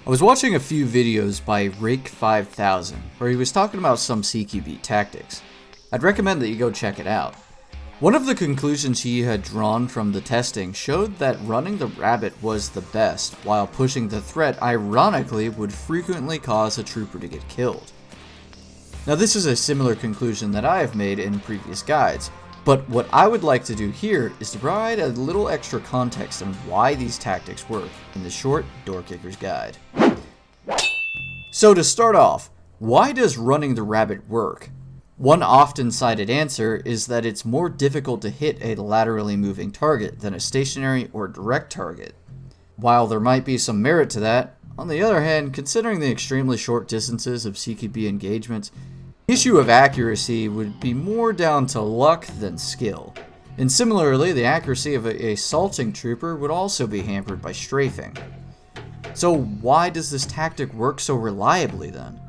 I was watching a few videos by Rake5000 where he was talking about some CQB tactics. I'd recommend that you go check it out. One of the conclusions he had drawn from the testing showed that running the rabbit was the best, while pushing the threat ironically would frequently cause a trooper to get killed. Now this is a similar conclusion that I have made in previous guides, but what I would like to do here is to provide a little extra context on why these tactics work in the short Door Kicker's Guide. So to start off, why does running the rabbit work? One often cited answer is that it's more difficult to hit a laterally moving target than a stationary or direct target. While there might be some merit to that, on the other hand, considering the extremely short distances of CQB engagements, the issue of accuracy would be more down to luck than skill. And similarly, the accuracy of a assaulting trooper would also be hampered by strafing. So why does this tactic work so reliably then?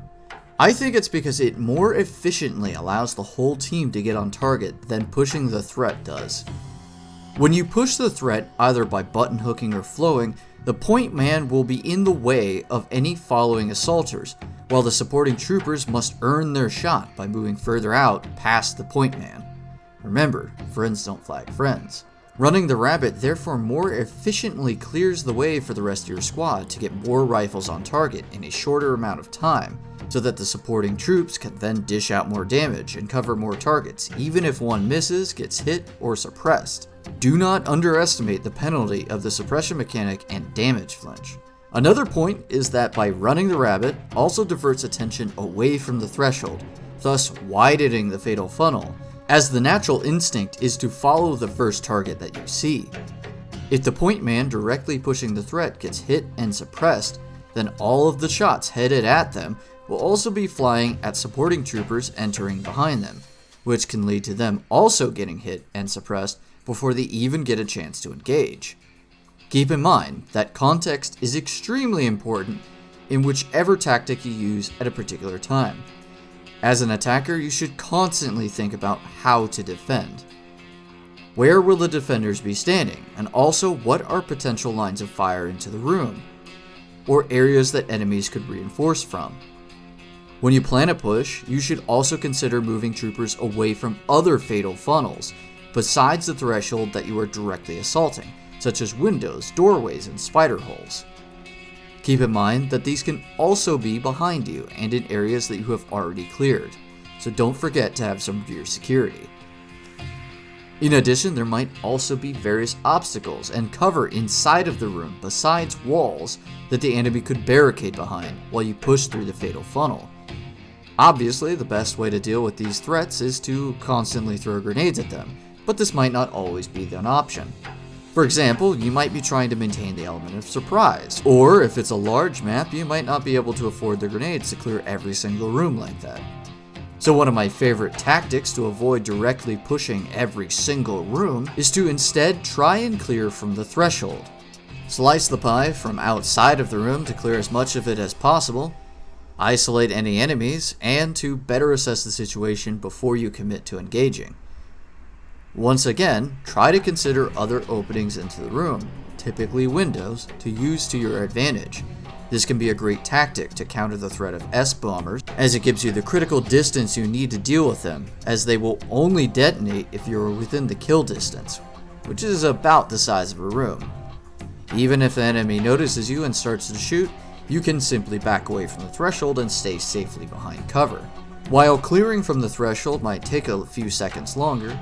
I think it's because it more efficiently allows the whole team to get on target than pushing the threat does. When you push the threat either by button hooking or flowing, the point man will be in the way of any following assaulters, while the supporting troopers must earn their shot by moving further out past the point man. Remember, friends don't flag friends. Running the rabbit therefore more efficiently clears the way for the rest of your squad to get more rifles on target in a shorter amount of time, so that the supporting troops can then dish out more damage and cover more targets, even if one misses, gets hit, or suppressed. Do not underestimate the penalty of the suppression mechanic and damage flinch. Another point is that by running the rabbit also diverts attention away from the threshold, thus widening the fatal funnel, as the natural instinct is to follow the first target that you see. If the point man directly pushing the threat gets hit and suppressed, then all of the shots headed at them will also be flying at supporting troopers entering behind them, which can lead to them also getting hit and suppressed before they even get a chance to engage. Keep in mind that context is extremely important in whichever tactic you use at a particular time. As an attacker, you should constantly think about how to defend. Where will the defenders be standing, and also what are potential lines of fire into the room, or areas that enemies could reinforce from. When you plan a push, you should also consider moving troopers away from other fatal funnels, besides the threshold that you are directly assaulting, such as windows, doorways, and spider holes. Keep in mind that these can also be behind you and in areas that you have already cleared, so don't forget to have some rear security. In addition, there might also be various obstacles and cover inside of the room besides walls that the enemy could barricade behind while you push through the fatal funnel. Obviously, the best way to deal with these threats is to constantly throw grenades at them, but this might not always be an option. For example, you might be trying to maintain the element of surprise, or if it's a large map, you might not be able to afford the grenades to clear every single room like that. So one of my favorite tactics to avoid directly pushing every single room is to instead try and clear from the threshold. Slice the pie from outside of the room to clear as much of it as possible, isolate any enemies, and to better assess the situation before you commit to engaging. Once again, try to consider other openings into the room, typically windows, to use to your advantage. This can be a great tactic to counter the threat of S-bombers, as it gives you the critical distance you need to deal with them, as they will only detonate if you are within the kill distance, which is about the size of a room. Even if the enemy notices you and starts to shoot, you can simply back away from the threshold and stay safely behind cover. While clearing from the threshold might take a few seconds longer,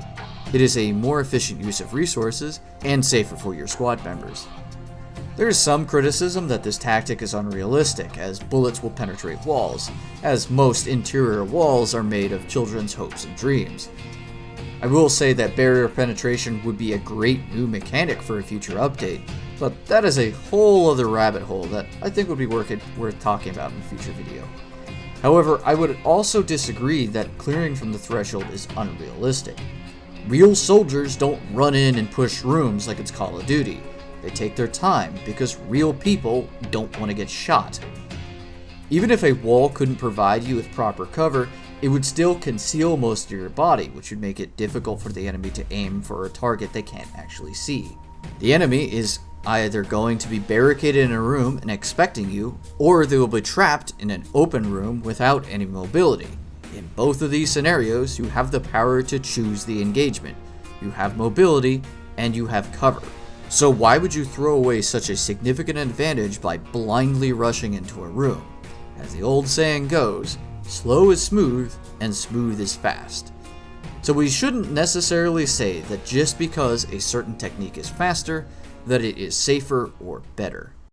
it is a more efficient use of resources and safer for your squad members. There is some criticism that this tactic is unrealistic, as bullets will penetrate walls, as most interior walls are made of children's hopes and dreams. I will say that barrier penetration would be a great new mechanic for a future update, but that is a whole other rabbit hole that I think would be worth talking about in a future video. However, I would also disagree that clearing from the threshold is unrealistic. Real soldiers don't run in and push rooms like it's Call of Duty. They take their time because real people don't want to get shot. Even if a wall couldn't provide you with proper cover, it would still conceal most of your body, which would make it difficult for the enemy to aim for a target they can't actually see. The enemy is either going to be barricaded in a room and expecting you, or they will be trapped in an open room without any mobility. In both of these scenarios, you have the power to choose the engagement. You have mobility, and you have cover. So why would you throw away such a significant advantage by blindly rushing into a room? As the old saying goes, slow is smooth, and smooth is fast. So we shouldn't necessarily say that just because a certain technique is faster, that it is safer or better.